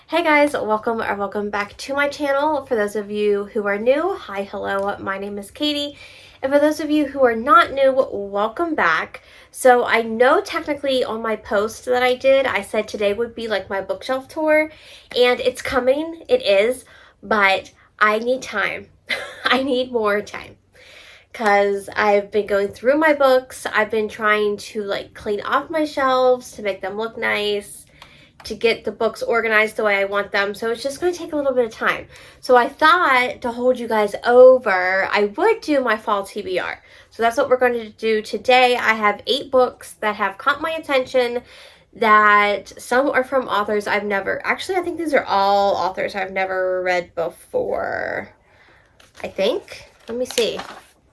Hey guys, welcome back to my channel. For those of you who are new, hi, hello, my name is Katie. And for those of you who are not new, welcome back. So I know technically on my post that I did, I said today would be like my bookshelf tour, and it's coming, it is, but I need time. I need more time because I've been going through my books. I've been trying to like clean off my shelves to make them look nice, to get the books organized the way I want them. So it's just going to take a little bit of time. So I thought to hold you guys over, I would do my fall TBR. So that's what we're going to do today. I have 8 books that have caught my attention, that some are from authors I've never, actually I think these are all authors I've never read before. I think. Let me see.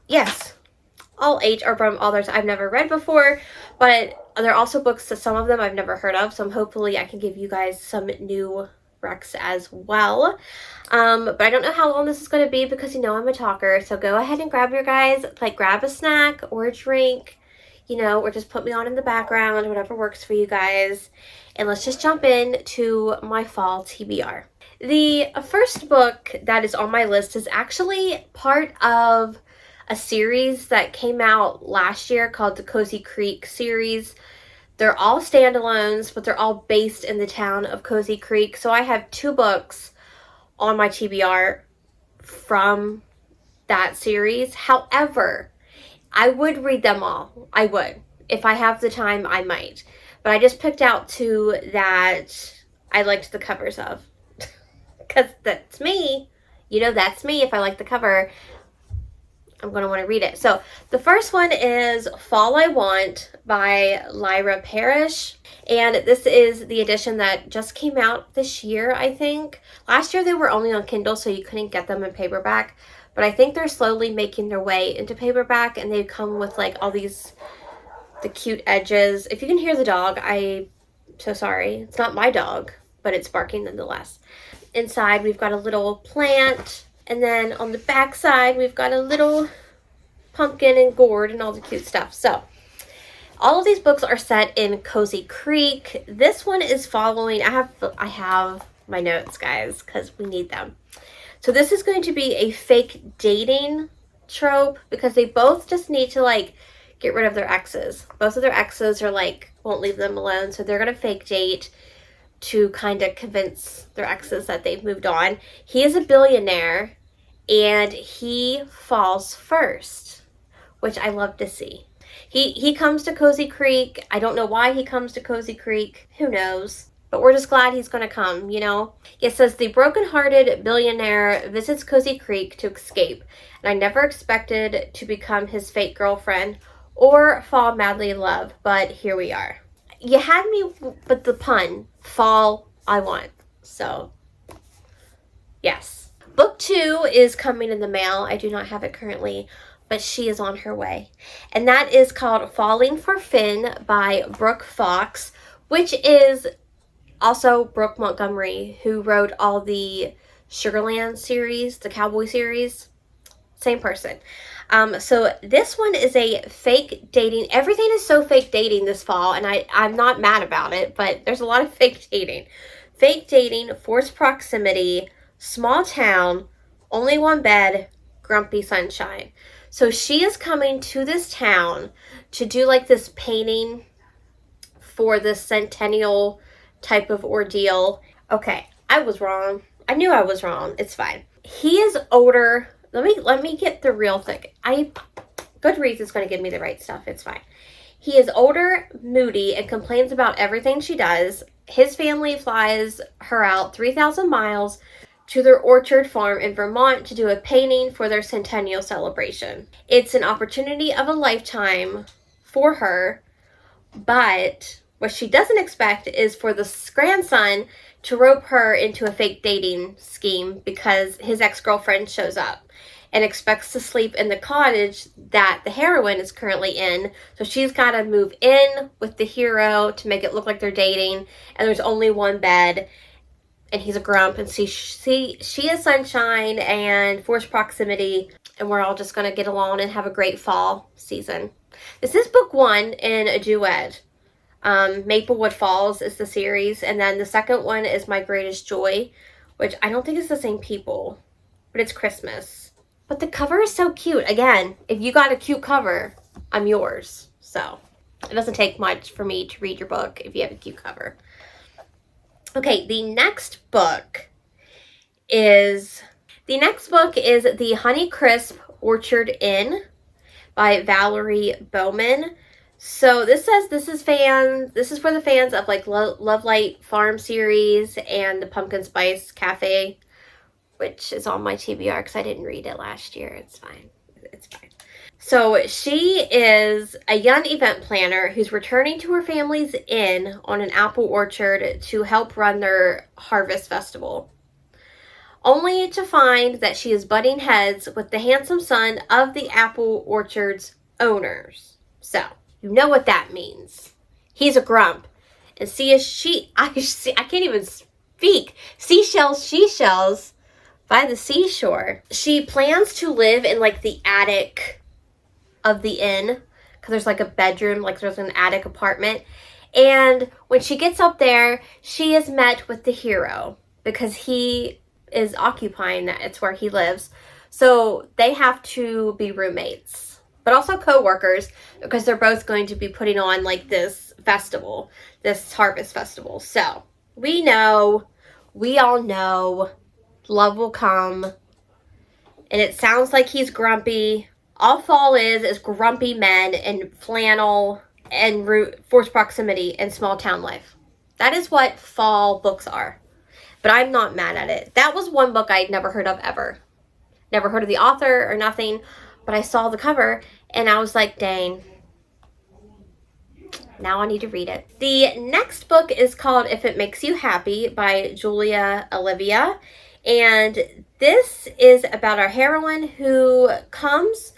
Yes. All 8 are from authors I've never read before, but there are also books that some of them I've never heard of, so hopefully I can give you guys some new recs as well. But I don't know how long this is going to be because, you know, I'm a talker, so go ahead and grab your guys, like grab a snack or a drink, you know, or just put me on in the background, whatever works for you guys. And let's just jump in to my fall TBR. The first book that is on my list is actually part of a series that came out last year called the Cozy Creek series. They're all standalones, but they're all based in the town of Cozy Creek. So I have 2 books on my TBR from that series. However, I would read them all. I would. If I have the time, I might. But I just picked out 2 that I liked the covers of. Because that's me. You know, that's me. If I like the cover, I'm going to want to read it. So the first one is Fall I Want by Lyra Parrish. And this is the edition that just came out this year, I think. Last year they were only on Kindle, so you couldn't get them in paperback. But I think they're slowly making their way into paperback, and they come with like all these, the cute edges. If you can hear the dog, I'm so sorry. It's not my dog, but it's barking nonetheless. Inside we've got a little plant. And then on the back side, we've got a little pumpkin and gourd and all the cute stuff. So all of these books are set in Cozy Creek. This one is following, I have my notes, guys, because we need them. So this is going to be a fake dating trope because they both just need to like get rid of their exes. Both of their exes are like, won't leave them alone. So they're going to fake date to kind of convince their exes that they've moved on. He is a billionaire and he falls first, which I love to see. He comes to Cozy Creek. I don't know why he comes to Cozy Creek. Who knows? But we're just glad he's going to come, you know? It says, the broken-hearted billionaire visits Cozy Creek to escape, and I never expected to become his fake girlfriend or fall madly in love, but here we are. You had me with the pun, Fall I Want. So, yes. Book 2 is coming in the mail. I do not have it currently, but she is on her way. And that is called Falling for Finn by Brooke Fox, which is also Brooke Montgomery, who wrote all the Sugarland series, the Cowboy series. Same person. So this one is a fake dating. Everything is so fake dating this fall, and I'm not mad about it, but there's a lot of fake dating. Fake dating, forced proximity, small town, only one bed, grumpy sunshine. So she is coming to this town to do like this painting for this centennial type of ordeal. Okay, I was wrong. I knew I was wrong. It's fine. He is older. Let me get the real thing. Goodreads is going to give me the right stuff. It's fine. He is older, moody, and complains about everything she does. His family flies her out 3,000 miles to their orchard farm in Vermont to do a painting for their centennial celebration. It's an opportunity of a lifetime for her, but what she doesn't expect is for the grandson to rope her into a fake dating scheme because his ex-girlfriend shows up and expects to sleep in the cottage that the heroine is currently in. So she's got to move in with the hero to make it look like they're dating, and there's only one bed, and he's a grump, and she is sunshine and forced proximity, and we're all just going to get along and have a great fall season. This is book 1 in a duet. Maplewood Falls is the series, and then the second one is My Greatest Joy, which I don't think it's the same people, but it's Christmas. But the cover is so cute. Again, if you got a cute cover, I'm yours. So it doesn't take much for me to read your book if you have a cute cover. Okay, the next book is the Honeycrisp Orchard Inn by Valerie Bowman. So this says this is for the fans of like Love Light Farm series and the Pumpkin Spice Cafe, which is on my TBR because I didn't read it last year. It's fine. It's fine. So she is a young event planner who's returning to her family's inn on an apple orchard to help run their harvest festival, only to find that she is butting heads with the handsome son of the apple orchard's owners. So you know what that means. He's a grump. And I can't even speak. Seashells by the seashore. She plans to live in like the attic of the inn, because there's like a bedroom, like there's an attic apartment. And when she gets up there, she is met with the hero because he is occupying that. It's where he lives. So they have to be roommates, but also co-workers, because they're both going to be putting on like this festival, this harvest festival. So we all know love will come, and it sounds like he's grumpy. All fall is grumpy men in flannel and forced proximity and small town life. That is what fall books are. But I'm not mad at it. That was one book I'd never heard of ever. Never heard of the author or nothing, but I saw the cover and I was like, dang, now I need to read it. The next book is called If It Makes You Happy by Julia Olivia. And this is about our heroine who comes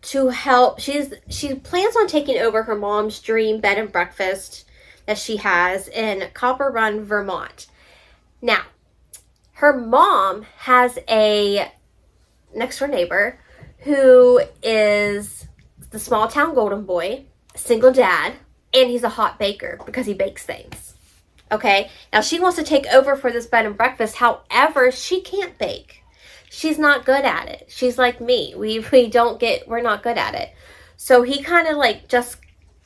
to help. She plans on taking over her mom's dream bed and breakfast that she has in Copper Run, Vermont. Now, her mom has a next door neighbor who is the small town golden boy, single dad, and he's a hot baker because he bakes things. Okay, now she wants to take over for this bed and breakfast. However, she can't bake. She's not good at it. She's like me. We're not good at it. So he kind of like just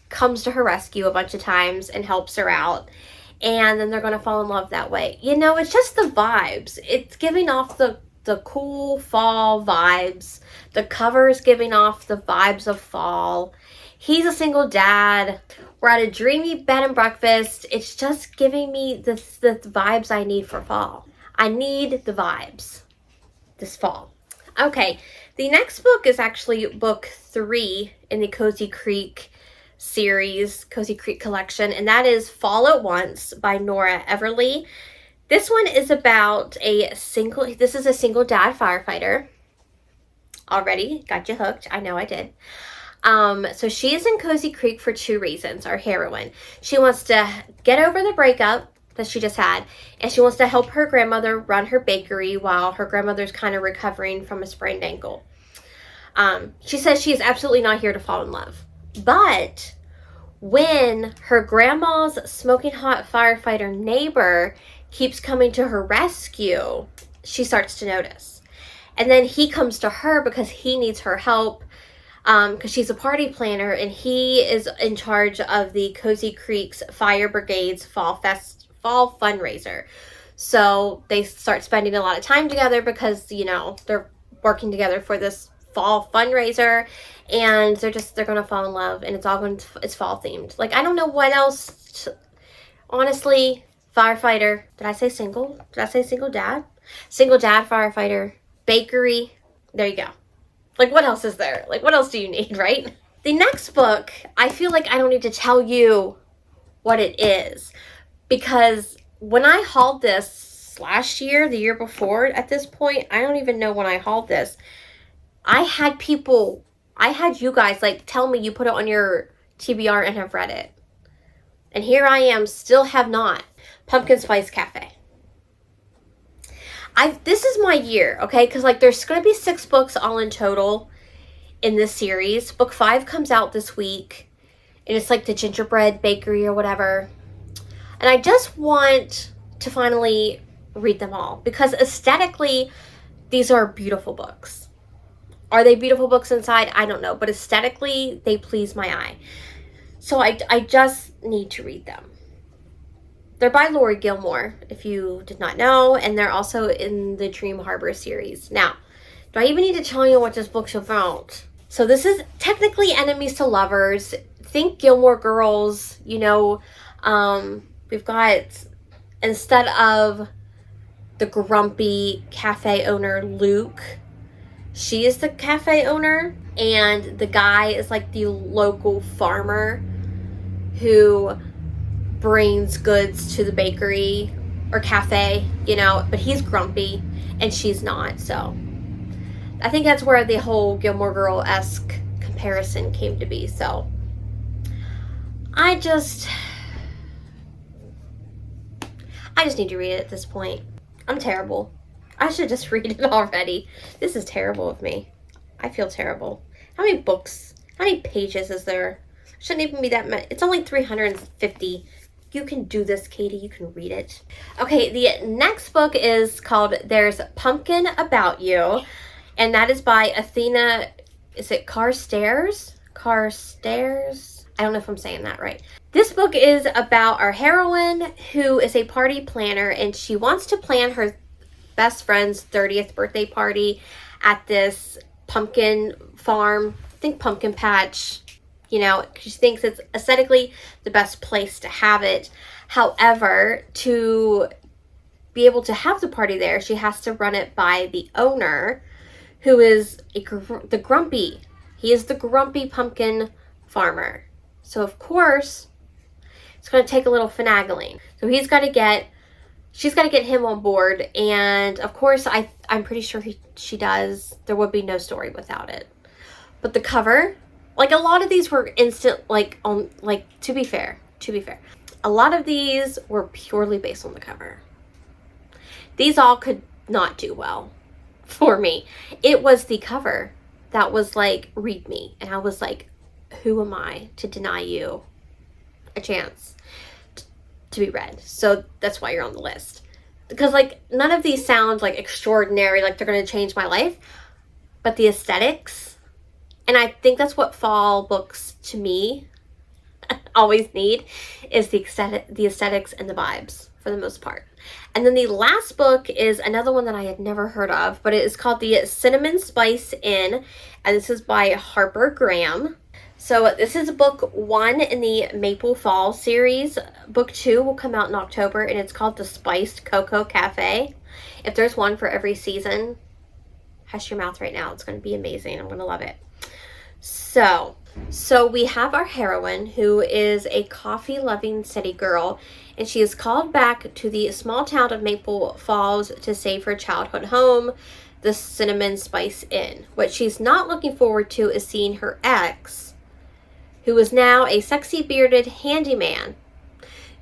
comes to her rescue a bunch of times and helps her out. And then they're going to fall in love that way. You know, it's just the vibes. It's giving off the cool fall vibes. The cover is giving off the vibes of fall. He's a single dad. We're at a dreamy bed and breakfast. It's just giving me the vibes I need for fall. I need the vibes this fall. Okay, the next book is actually book 3 in the Cozy Creek series, Cozy Creek collection, and that is Fall at Once by Nora Everly. This one is about this is a single dad firefighter. Already got you hooked. I know I did. So she is in Cozy Creek for 2 reasons, our heroine. She wants to get over the breakup that she just had, and she wants to help her grandmother run her bakery while her grandmother's kind of recovering from a sprained ankle. She says she is absolutely not here to fall in love. But when her grandma's smoking hot firefighter neighbor keeps coming to her rescue, she starts to notice. And then he comes to her because he needs her help, because she's a party planner and he is in charge of the Cozy Creek's Fire Brigade's fall fundraiser. So they start spending a lot of time together because, you know, they're working together for this fall fundraiser, and they're gonna fall in love, and it's fall themed. Like, I don't know what else honestly. Firefighter. Did I say single? Did I say single dad? Single dad firefighter. Bakery. There you go. Like, what else is there? Like, what else do you need, right? The next book, I feel like I don't need to tell you what it is, because when I hauled this last year, the year before, at this point, I don't even know when I hauled this. I had you guys like tell me you put it on your TBR and have read it. And here I am, still have not. Pumpkin Spice Cafe. This is my year, okay? Because like there's going to be 6 books all in total in this series. Book 5 comes out this week. And it's like the gingerbread bakery or whatever. And I just want to finally read them all because aesthetically, these are beautiful books. Are they beautiful books inside? I don't know. But aesthetically, they please my eye. So I just need to read them. They're by Lori Gilmore, if you did not know. And they're also in the Dream Harbor series. Now, do I even need to tell you what this book's about? So this is technically enemies to lovers. Think Gilmore Girls, you know. We've got, instead of the grumpy cafe owner, Luke, she is the cafe owner, and the guy is like the local farmer who brings goods to the bakery or cafe, you know, but he's grumpy and she's not. So I think that's where the whole Gilmore Girl-esque comparison came to be. So I just need to read it at this point. I'm terrible. I should just read it already. This is terrible of me. I feel terrible. How many books, how many pages is there? Shouldn't even be that much. It's only 350. You can do this, Katie. You can read it. Okay, the next book is called There's Pumpkin About You. And that is by Athena, is it Carstairs? Carstairs? I don't know if I'm saying that right. This book is about our heroine who is a party planner, and she wants to plan her best friend's 30th birthday party at this pumpkin farm. I think pumpkin patch. You know, she thinks it's aesthetically the best place to have it. However, to be able to have the party there, she has to run it by the owner, who is the grumpy. He is the grumpy pumpkin farmer. So, of course, it's going to take a little finagling. So she's got to get him on board. And, of course, I'm pretty sure she does. There would be no story without it. But the cover, like, a lot of these were instant, to be fair, a lot of these were purely based on the cover. These all could not do well for me. It was the cover that was like, read me. And I was like, who am I to deny you a chance to be read? So that's why you're on the list. Because, like, none of these sound, like, extraordinary, like they're going to change my life. But the aesthetics, and I think that's what fall books, to me, always need, is the aesthetics and the vibes, for the most part. And then the last book is another one that I had never heard of, but it is called The Cinnamon Spice Inn, and this is by Harper Graham. So this is book 1 in the Maplewood Falls series. Book 2 will come out in October, and it's called The Spiced Cocoa Cafe. If there's one for every season, hush your mouth right now. It's going to be amazing. I'm going to love it. So we have our heroine, who is a coffee-loving city girl, and she is called back to the small town of Maplewood Falls to save her childhood home, the Cinnamon Spice Inn. What she's not looking forward to is seeing her ex, who is now a sexy bearded handyman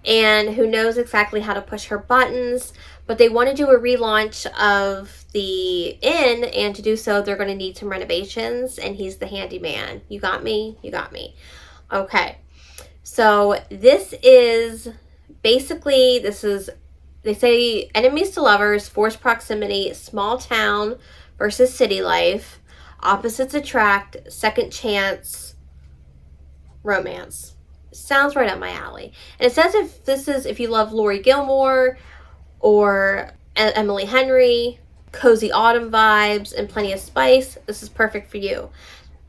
and who knows exactly how to push her buttons, but they want to do a relaunch of the inn, and to do so, they're going to need some renovations, and he's the handyman. You got me? You got me. Okay. So this is basically, they say enemies to lovers, forced proximity, small town versus city life, opposites attract, second chance, romance. Sounds right up my alley. And it says if you love Lori Gilmore or Emily Henry, cozy autumn vibes, and plenty of spice, this is perfect for you.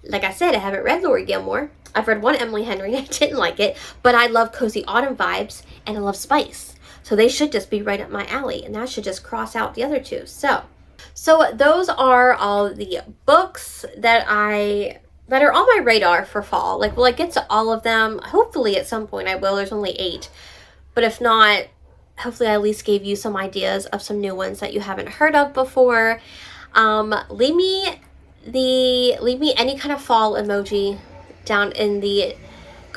Like I said, I haven't read Lori Gilmore. I've read one Emily Henry. I didn't like it, but I love cozy autumn vibes and I love spice. So they should just be right up my alley, and that should just cross out the other two. So those are all the books that are on my radar for fall. Like, will I get to all of them? Hopefully at some point I will. There's only 8. But if not, hopefully I at least gave you some ideas of some new ones that you haven't heard of before. Leave me any kind of fall emoji down in the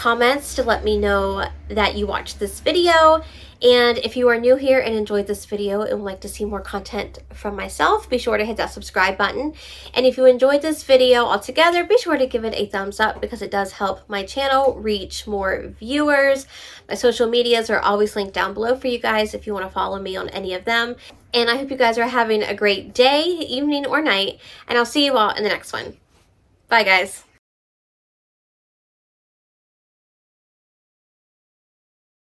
comments to let me know that you watched this video. And if you are new here and enjoyed this video and would like to see more content from myself, be sure to hit that subscribe button. And if you enjoyed this video altogether, be sure to give it a thumbs up because it does help my channel reach more viewers. My social medias are always linked down below for you guys if you want to follow me on any of them. And I hope you guys are having a great day, evening, or night, and I'll see you all in the next one. Bye, guys.